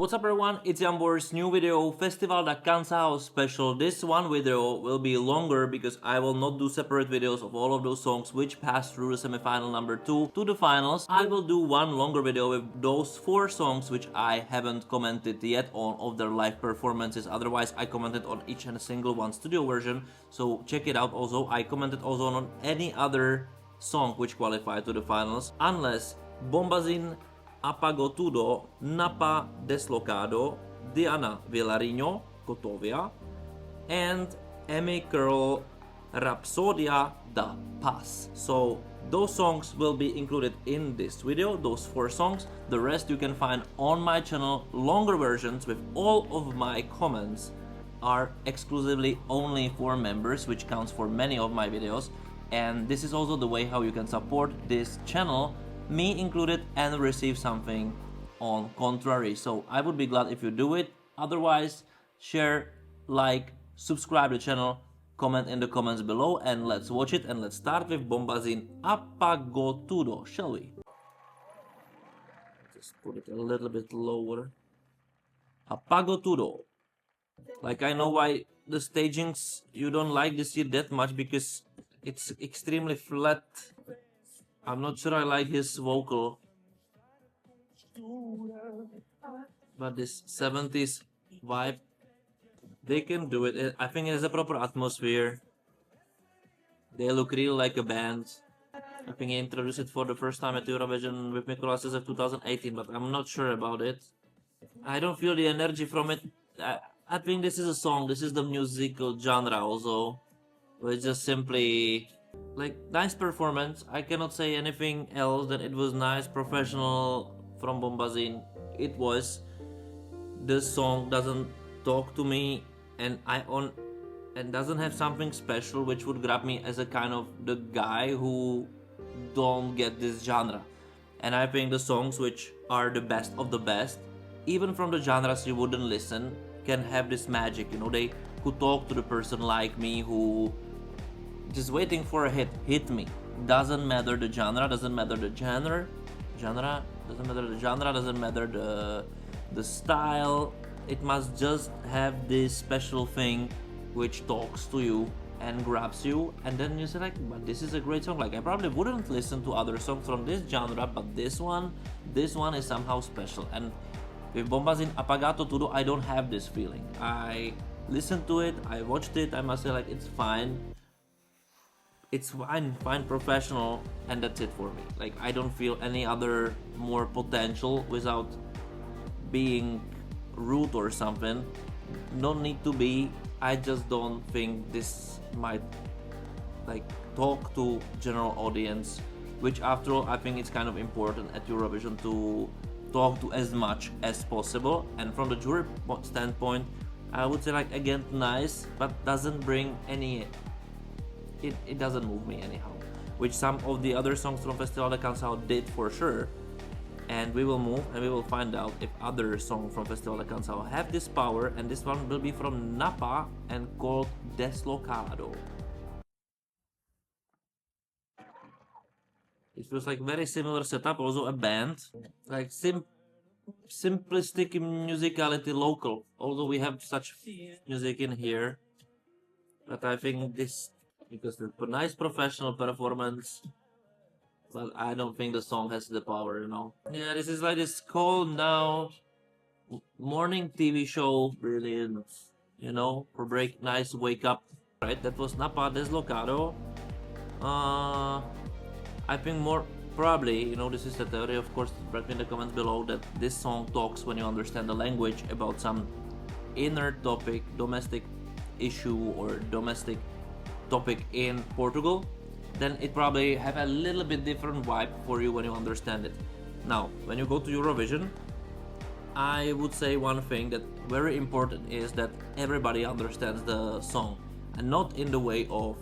What's up everyone, it's Jambor's new video, Festival da Cancao special. This one video will be longer because I will not do separate videos of all of those songs which passed through the semi-final number 2 to the finals. I will do one longer video with those 4 songs which I haven't commented yet on of their live performances. Otherwise I commented on each and a single one studio version, so check it out. Also I commented also on any other song which qualified to the finals, unless Bombazine, Apago Tudo, Napa Deslocado, Diana Vilarinho, Kotovia, and Emmy Curl, Rapsodia da Paz. So those songs will be included in this video, those 4 songs. The rest you can find on my channel. Longer versions with all of my comments are exclusively only for members, which counts for many of my videos. And this is also the way how you can support this channel, me included, and receive something on contrary. So I would be glad if you do it. Otherwise, share, like, subscribe to the channel, comment in the comments below, and let's watch it. And let's start with Bombazine Apago Tudo, shall we? Just put it a little bit lower. Apago Tudo. Like, I know why the stagings you don't like this year that much, because it's extremely flat. I'm not sure I like his vocal, but this 70s vibe, they can do it. I think it has a proper atmosphere. They look really like a band. I think he introduced it for the first time at Eurovision with Mikolas Josef 2018, but I'm not sure about it. I don't feel the energy from it. I think this is a song, this is the musical genre also. It's just simply like nice performance. I cannot say anything else than it was nice, professional from Bombazine. It was. This song doesn't talk to me, and doesn't have something special which would grab me as a kind of the guy who don't get this genre. And I think the songs which are the best of the best, even from the genres you wouldn't listen, can have this magic, you know. They could talk to the person like me who just waiting for a hit me. Doesn't matter the genre, doesn't matter the doesn't matter the genre, doesn't matter the style. It must just have this special thing which talks to you and grabs you, and then you say like, but this is a great song. Like, I probably wouldn't listen to other songs from this genre, but this one is somehow special. And with Bombazine Apagato Tudo, I don't have this feeling. I listened to it, I watched it, I must say like, it's fine. It's fine, professional, and that's it for me. Like, I don't feel any other more potential without being rude or something. No need to be. I just don't think this might like talk to general audience, which after all I think it's kind of important at Eurovision to talk to as much as possible. And from the jury standpoint, I would say like, again, nice, but doesn't bring any. It doesn't move me anyhow, which some of the other songs from Festival da Cancao did for sure. And we will move and we will find out if other songs from Festival da Cancao have this power, and this one will be from Napa and called Deslocado. It feels like very similar setup, also a band, like simplistic musicality, local, although we have such music in here. But I think this, because the nice professional performance, but I don't think the song has the power, you know. Yeah, this is like this cold now morning TV show, brilliant, you know, for break, nice wake up. Right, that was Napa Deslocado. I think more probably, you know, this is the theory, of course, write me in the comments below, that this song talks, when you understand the language, about some inner topic, domestic issue or domestic topic in Portugal. Then it probably have a little bit different vibe for you when you understand it. Now, when you go to Eurovision, I would say one thing that very important is that everybody understands the song, and not in the way of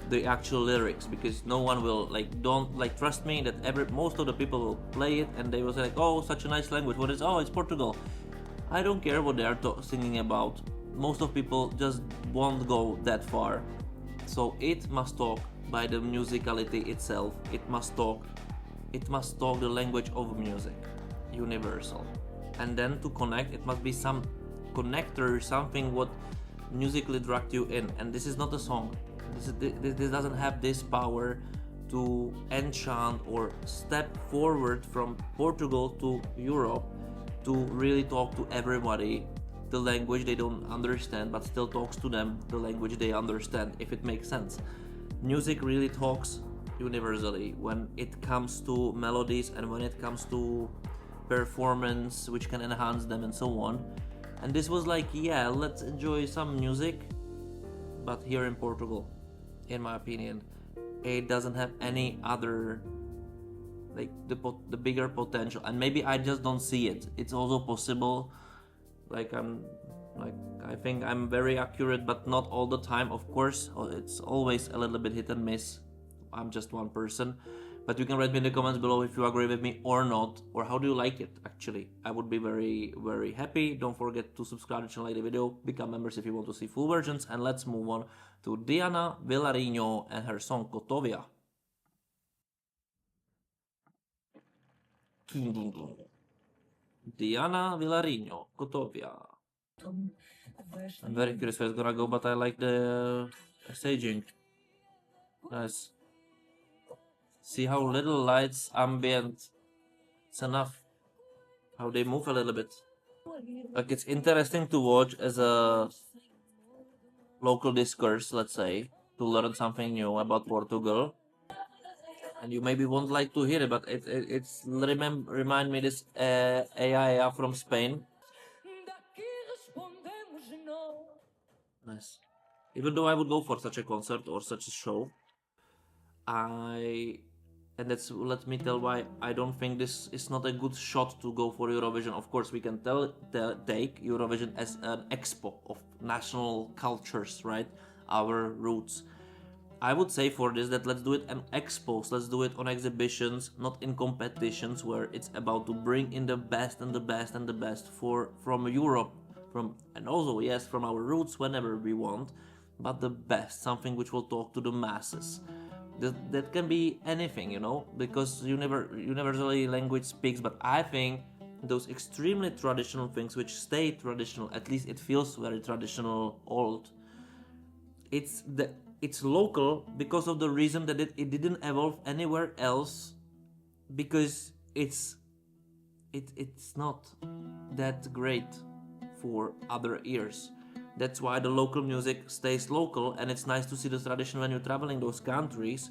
the actual lyrics, because no one will trust me that most of the people will play it and they will say like, oh, such a nice language, what is, oh, it's Portugal. I don't care what they are singing about. Most of people just won't go that far. So it must talk by the musicality itself. It must talk the language of music, universal. and then to connect, it must be some connector, something what musically dragged you in. And this is not a song. This doesn't have this power to enchant or step forward from Portugal to Europe to really talk to everybody the language they don't understand, but still talks to them the language they understand, if it makes sense. Music really talks universally when it comes to melodies and when it comes to performance, which can enhance them and so on. And this was like, yeah, let's enjoy some music, but here in Portugal, in my opinion, it doesn't have any other, like the bigger potential. And maybe I just don't see it. It's also possible. I think I'm very accurate, but not all the time, of course. It's always a little bit hit and miss. I'm just one person. But you can write me in the comments below if you agree with me or not, or how do you like it actually. I would be very, very happy. Don't forget to subscribe to the channel, like the video, become members if you want to see full versions, and let's move on to Diana Vilarinho and her song Kotovia. Diana Vilarinho, Kotovia. I'm very curious where it's gonna go, but I like the staging. Nice. See how little lights, ambient. It's enough. How they move a little bit. Like, it's interesting to watch as a local discourse, let's say, to learn something new about Portugal. And you maybe won't like to hear it, but it's remind me this AI from Spain. Nice. Even though I would go for such a concert or such a show, let me tell why I don't think this is not a good shot to go for Eurovision. Of course, we can take Eurovision as an expo of national cultures, right? Our roots. I would say for this that let's do it on expos, let's do it on exhibitions, not in competitions where it's about to bring in the best and the best and the best from Europe, and also yes, from our roots whenever we want, but the best, something which will talk to the masses. That can be anything, you know, because universally language speaks, but I think those extremely traditional things which stay traditional, at least it feels very traditional, old, it's local because of the reason that it didn't evolve anywhere else, because it's not that great for other ears. That's why the local music stays local, and it's nice to see the tradition when you're traveling those countries.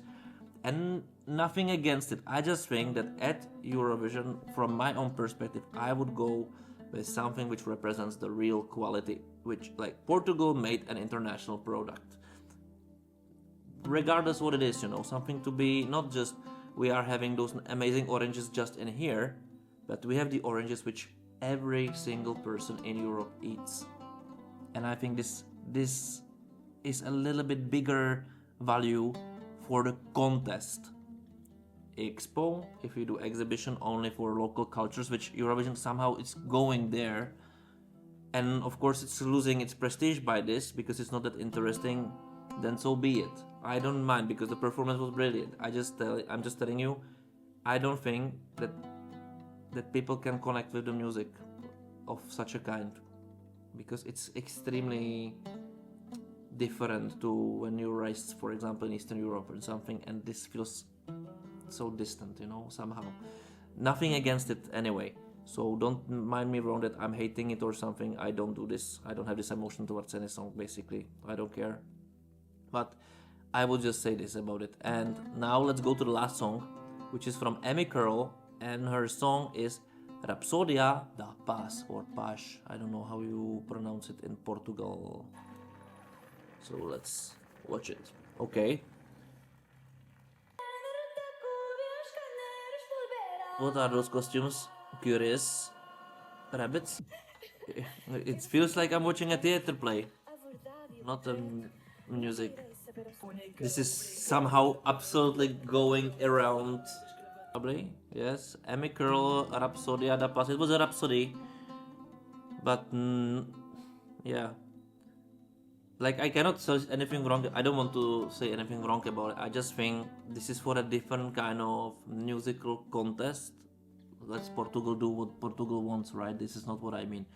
And nothing against it. I just think that at Eurovision, from my own perspective, I would go with something which represents the real quality, which, like, Portugal made an international product. Regardless what it is, you know, something to be not just we are having those amazing oranges just in here, but we have the oranges which every single person in Europe eats. And I think this is a little bit bigger value for the contest. Expo, if we do exhibition only for local cultures, which Eurovision somehow is going there, and of course it's losing its prestige by this because it's not that interesting, then so be it. I don't mind because the performance was brilliant. I'm just telling you, I don't think that people can connect with the music of such a kind, because it's extremely different to when you raised, for example, in Eastern Europe or something, and this feels so distant, you know, somehow. Nothing against it anyway, so don't mind me wrong that I'm hating it or something. I don't do this. I don't have this emotion towards any song, basically. I don't care. But I will just say this about it. And now let's go to the last song, which is from Emmy Curl, and her song is Rapsodia da Paz, or Paz. I don't know how you pronounce it in Portugal. So let's watch it. Okay. What are those costumes? Curious. Rabbits? It feels like I'm watching a theater play, not a music. This is somehow absolutely going around. Probably, yes. Emmy Curl, Rapsodia da Paz. It was a Rhapsody, but yeah. Like, I cannot say anything wrong. I don't want to say anything wrong about it. I just think this is for a different kind of musical contest. let's Portugal do what Portugal wants, right? This is not what I mean.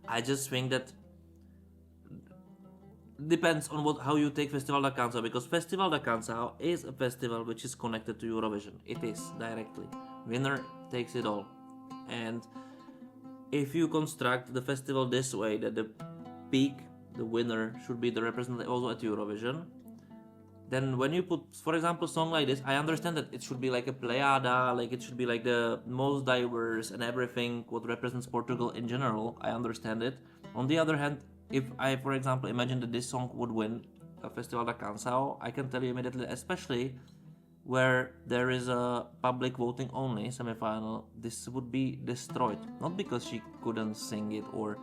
I just think that depends on how you take Festival da Cancao, because Festival da Cancao is a festival which is connected to Eurovision. It is directly. Winner takes it all. And if you construct the festival this way, that the peak, the winner, should be the representative also at Eurovision, then when you put, for example, a song like this, I understand that it should be like a pleiada, like it should be like the most diverse and everything, what represents Portugal in general. I understand it. On the other hand, if I, for example, imagine that this song would win a Festival da Cancao, I can tell you immediately, especially where there is a public voting only semifinal, this would be destroyed. Not because she couldn't sing it or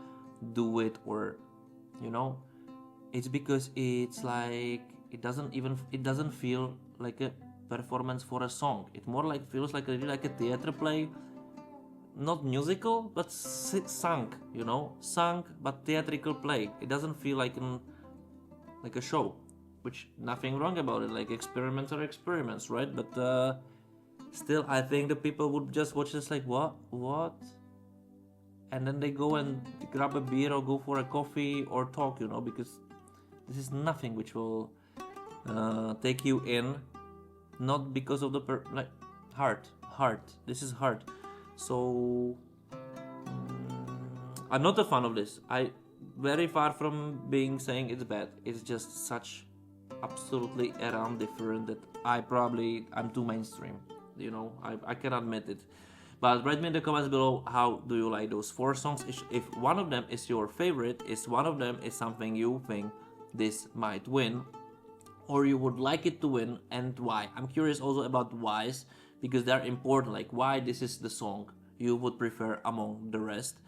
do it, or, you know, it's because it's like it doesn't feel like a performance for a song. It more like feels like really like a theater play, not musical but sung, you know, sung but theatrical play. It doesn't feel like a show, which nothing wrong about it. Like experiments are experiments, right? But still, I think the people would just watch this like what, and then they go and grab a beer or go for a coffee or talk, you know, because this is nothing which will take you in, not because of the heart. This is heart. So I'm not a fan of this. I very far from being saying it's bad. It's just such absolutely around different that I'm too mainstream. You know, I can admit it. But write me in the comments below, how do you like those 4 songs? If one of them is your favorite, is one of them is something you think this might win, or you would like it to win, and why. I'm curious also about whys, because they're important, like why this is the song you would prefer among the rest.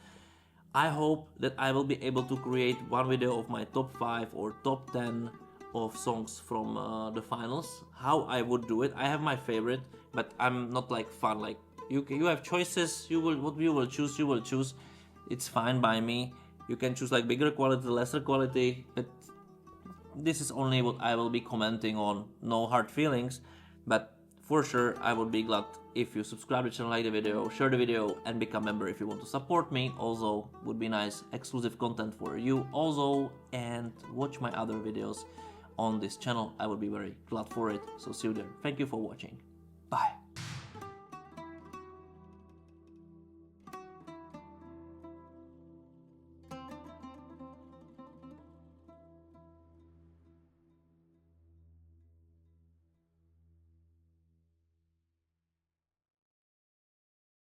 I hope that I will be able to create one video of my top 5 or top 10 of songs from the finals, how I would do it. I have my favorite, but I'm not like fun, like you have choices, what you will choose. It's fine by me. You can choose like bigger quality, lesser quality, but this is only what I will be commenting on, no hard feelings. But for sure, I would be glad if you subscribe to the channel, like the video, share the video, and become a member if you want to support me. Also, would be nice exclusive content for you also, and watch my other videos on this channel. I would be very glad for it. So see you there. Thank you for watching. Bye.